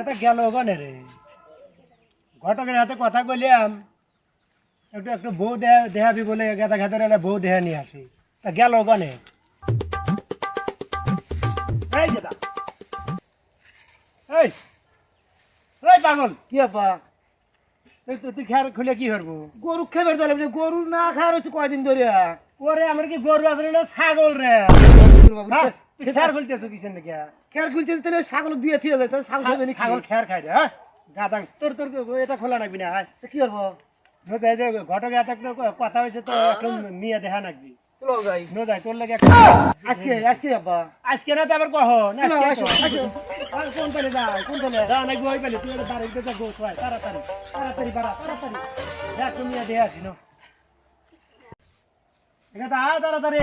এটা গেল ওখানে রে ঘটকের হাতে কথা কইলাম একটু একটু বউ দেহাবি বলে গেদা ঘাতের একটা বউ দেহা নিয়ে আসি তা গেল ওখানে এই গেদা এই এই পাগল কি আপা এই তুই খেয়ার খুলে কি করবো গরু খেয়ে বেড়ে গরু না খাওয়ার হচ্ছে কয়দিন ধরে ওরে আমার কি গরু আছে না ছাগল রে হ্যাঁ তুই খেয়ার খুলতেছো কিসের নাকি খেয়ার খুলছে তাহলে ছাগল দিয়ে থিয়ে যায় তাহলে ছাগল খাবে নাকি ছাগল খেয়ার খাই রে হ্যাঁ গাদা তোর তোর এটা খোলা রাখবি না হ্যাঁ কি করবো ঘটকে এত একটা কথা হয়েছে তো একটু মেয়ে দেখা নাকবি চলো যাই নো যাই তোর লাগে আজকে আজকে আপা আজকে না তো আবার কহ না আসো আসো কোন পেলে যাও কোন পেলে যা নাকি ওই পেলে তুই বাড়িতে যা গো তাড়াতাড়ি তাড়াতাড়ি বাড়া তাড়াতাড়ি দেখ তুমি দিয়ে আসি না এটা তো আয় তাড়াতাড়ি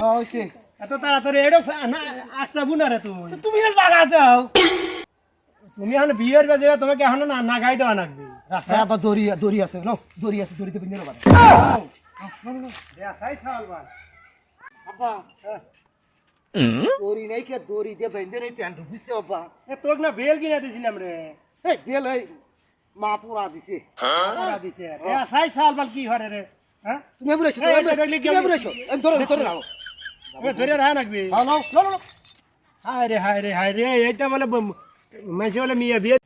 হয়েছে এত তাড়াতাড়ি এটা আটটা বুনা রে তুই তুমি লাগা যাও তুমি এখন বিয়ের বেজে তোমাকে এখন না গাই দেওয়া নাকবি রাস্তায় আবার দড়ি দড়ি আছে নো দড়ি আছে দড়িতে বিন্দু বাড়া আপা দড়ি নাই কে দড়ি দিয়ে বেঁধে নেই প্যান্ট বুঝছে আপা তোর না বেল কিনে দিয়েছিলাম রে এই বেল এই মা পুরা দিছে দিছে সাই সাল বাল কি হরে রে হ্যাঁ তুমি বলেছো তুমি বলেছো ধরে ধরে নাও ধরে রাখা নাকবি নাও নাও নাও হায় রে হায় রে হায় রে এইটা বলে মাঝে বলে মেয়ে বিয়ে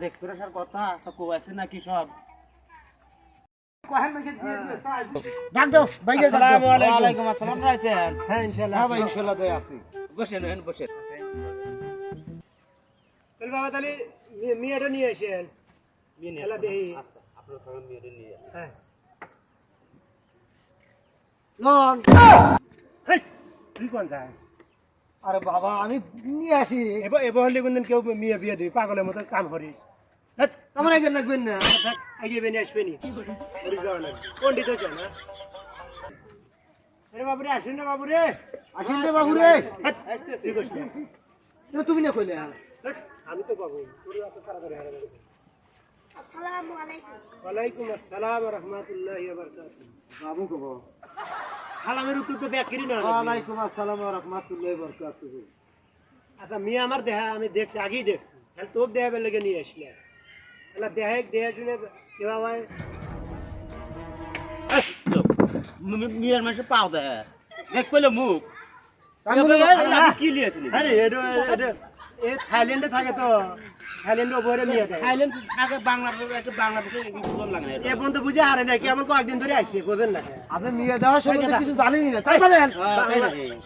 দেখতে আসার কথা তো কো আছে নাকি সব ডাক দাও ভাই আসসালামু আলাইকুম ওয়ালাইকুম আসসালাম রাইছেন হ্যাঁ ইনশাআল্লাহ হ্যাঁ ভাই ইনশাআল্লাহ দয়া আছে বসেন বসেন তাহলে বাবা তাহলে মেয়েটা নিয়ে আসেন নিয়ে নিয়ে খেলা দেখি আচ্ছা আপনার সঙ্গে মেয়েদের নিয়ে হ্যাঁ নন হেই, তুই কোন যায় আরে বাবা আমি নিয়ে আসি এবার হলে কোনদিন কেউ মেয়ে বিয়ে দিবি পাগলের মতো কাম করিস আমার একজন লাগবেন না আগে বেনি আসবে নি পন্ডিত হয়েছে না আরে বাবুরে আসেন না বাবুরে আসেন রে বাবু রে তুই কইস না। তুমি না কইলে আমি তো বাবু তোর এত তাড়াতাড়ি হারা যাবে আসসালামু আলাইকুম ওয়ালাইকুম আসসালাম ওয়া রাহমাতুল্লাহি ওয়া বারাকাতুহু বাবু কব সালামের উত্তর তো ব্যাক করি না ওয়ালাইকুম আসসালাম ওয়া রাহমাতুল্লাহি ওয়া বারাকাতুহু আচ্ছা মেয়ে আমার দেহা আমি দেখছি আগেই দেখছি তাহলে তোকে দেখাবার লেগে নিয়ে আসলে তাহলে দেহা শুনে কেবা ভাই মেয়ের মানুষ পাও দেয় দেখ পেলে মুখ কি লিয়েছিল আরে এ থাইল্যান্ডে থাকে তো থাইল্যান্ডে ওপরে মেয়ে দেয় থাইল্যান্ড থাকে বাংলাদেশে বিপদ লাগে এ পর্যন্ত বুঝে হারে না কেমন কয়েকদিন ধরে আসছে বোঝেন না আপনি মেয়ে দেওয়ার সম্বন্ধে কিছু জানেনই না তাই জানেন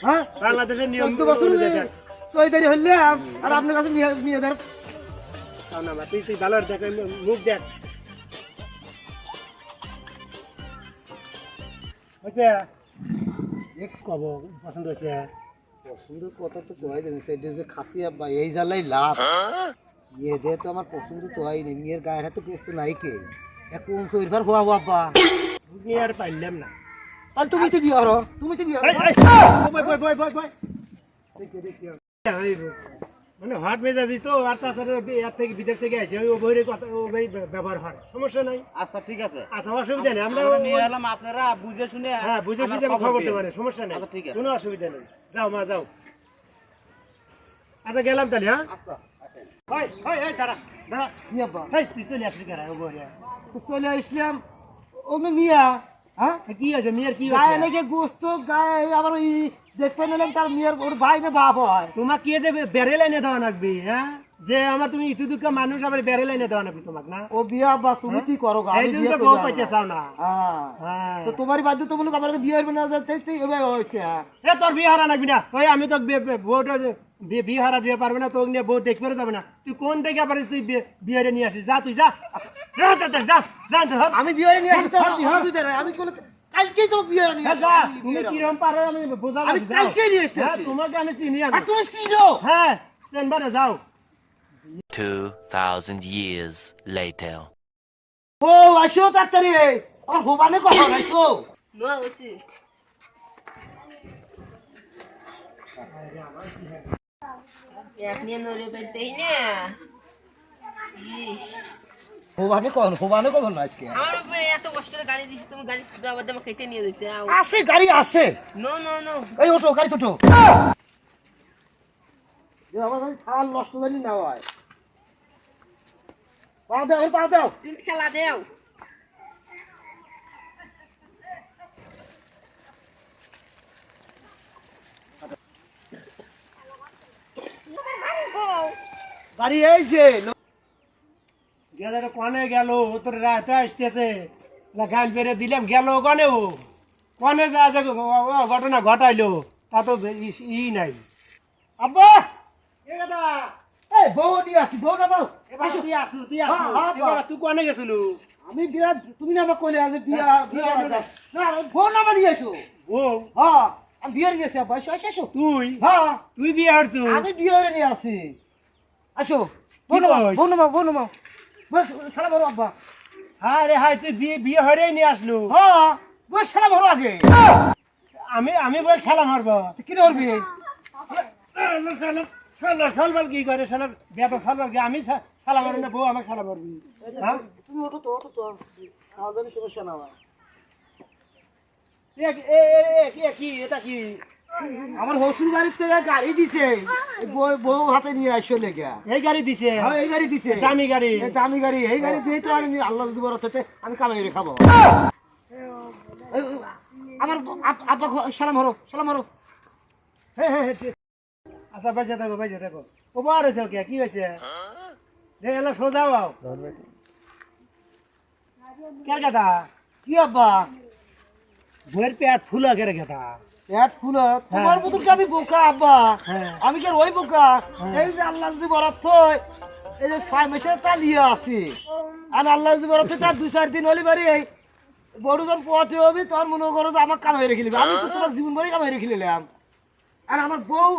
হ্যাঁ বাংলাদেশের নিয়ম 14 বছর চৈতারি হইলাম আর আপনার কাছে মেয়ে দেওয়ার তাও না তুই ভালো দেখ মুখ দেখ হয়েছে কব পছন্দ হয়েছে পছন্দ কথা তো কয় দেবেন সেটা যে খাসি আব্বা এই জ্বালাই লাভ মেয়ে দে তো আমার পছন্দ তো হয়নি মেয়ের গায়ের হাতে কেস তো নাই কে এখন শরীর হওয়া আব্বা তুমি আর পাইলাম না তাহলে তুমি তো বিয়ে হরো তুমি তো বিয়ে হরো মানে হট মেজাজি তো আর তাছাড়া এর থেকে বিদেশ থেকে আসে ওই বইয়ের কথা ও বই ব্যবহার হয় সমস্যা নাই আচ্ছা ঠিক আছে আচ্ছা অসুবিধা নেই আমরা নিয়ে এলাম আপনারা বুঝে শুনে হ্যাঁ বুঝে শুনে খবর দেবো মানে সমস্যা নেই আচ্ছা, ঠিক আছে। কোনো অসুবিধা নেই যাও মা যাও আচ্ছা গেলাম তাহলে হ্যাঁ আচ্ছা হয় হয় হয় দাঁড়া দাঁড়া কি আব্বা হেই তুই চলে আসলি কেন ও বইয়ে তো চলে আসলাম ও মিয়া হ্যাঁ কি আছে মেয়ের কি গায়ে হয়েছে নাকি গোস্ত গায়ে আবার ওই দেখতে নিলাম তার মেয়ের ওর ভাই না বাপ হয় তোমার কি যে বেড়ে লাইনে দেওয়া লাগবে হ্যাঁ যে আমার তুমি ইতু দুঃখ মানুষ আবার বেড়ে লাইনে দেওয়া লাগবে তোমাকে না ও বিয়া আব্বা তুমি কি করো গো? আমি এই দিন বিয়ে তো করি বউ না। পাইতে চাও না হ্যাঁ হ্যাঁ তো তোমারই বাধ্যতামূলক আমার বিয়ে হবে না তেই এভাবে হয়েছে এ তোর বিয়ে হারা লাগবি না ওই আমি তো বউটা বিয়ে হারা দিয়ে পারবে না তোকে নিয়ে বউ দেখবে যাবে না তুই কোন থেকে পারিস তুই বিয়ে নিয়ে আসিস যা তুই যা যা যা যা যা যা আমি বিয়ে নিয়ে আসছি তো অসুবিধা নাই আমি কোনো কালকেই তো বিয়ে নিয়ে আসছি তুমি কিরম পারো আমি বোঝা আমি কালকেই নিয়ে আসছি তোমাকে আমি চিনি আর আমি তুমি চিনো হ্যাঁ চেম্বারে যাও 2,000 years later. ও আসো তাড়াতাড়ি আমার হোবানে কখন আসো আপনি নড়ে পেতেই না ইস হোবানে কখন আজকে আমার উপরে এত কষ্টের গাড়ি দিছি, তুমি গাড়ি আবার দেবা কেটে নিয়ে যেতে আও। আছে গাড়ি আছে নো নো নো, এই ওঠো গাড়ি ওঠো আমার গাড়ি ছাল নষ্ট জানি না হয় পা দাও তুমি খেলা দেও। গাড়ি এই যে গেলে কনে গেল ও তোর রাতে আসতেছে গান বেড়ে দিলাম গেল কনে ও কনে যা যে ঘটনা ঘটাইলো তা তো নাই আব্বা এ দাদা এই বউ নিয়ে আসি বউ না বউ এবার তুই আসু হ্যাঁ, এবার তুই কনে গেছিলু আমি বিয়া তুমি না আমার কইলে আজ বিয়া বিয়া না ফোন নাম্বার নিয়ে এসো ও হ্যাঁ আমি বিয়ে গেছি আব্বা এসো তুই হ্যাঁ তুই বিয়ে হরছু আমি বিয়ে নিয়ে আসি আসো বোন সারা বড় আব্বা হ্যাঁ রে হাই তুই বিয়ে হরে নিয়ে আসলু হ্যাঁ বই সারা বড় আগে আমি বল সালাম হারবো কি করবি সালবার কি করে সালাম ব্যাপার সালবার কি আমি সালাম হারবো না বউ আমাকে সালাম হারবি হ্যাঁ তুমি ওঠো তো সাবধানে সমস্যা না হয় কি এটা কি আমার শ্বশুর বাড়ির থেকে গাড়ি দিছে এই বউ হাতে নিয়ে আসো লেগে এই গাড়ি দিছে হ্যাঁ এই গাড়ি দিছে দামি গাড়ি এই দামি গাড়ি এই গাড়ি দিয়ে তো আমি আল্লাহ যদি বড় হতে আমি কামাই করে খাবো আমার আব্বা সালাম হরো হ্যাঁ আচ্ছা বেঁচে দেখো ও বার হয়েছে কে কি হয়েছে দেখ এলা সোজা হও কে কথা কি আব্বা বইয়ের পেট ফুলা কে কথা পেট ফুলো তোমার মতন কি আমি বোকা আব্বা হ্যাঁ। আমি কি আর ওই বোকা এই যে আল্লাহ যদি বরাত হয় এই যে 6 মাসে তা লিয়ে আসি আর আল্লাহ যদি বরাত তার 2-4 দিন হলি বাড়ি এই বড়জন পথে হবে তোর মনে করো যে আমার কামাই রেখে নিবি আমি তো তোমার জীবন ভরে কামাই রেখে নিলাম আর আমার বউ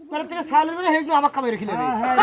ঘর থেকে সাল করে হেই আমার কামাই রেখে নেবে হ্যাঁ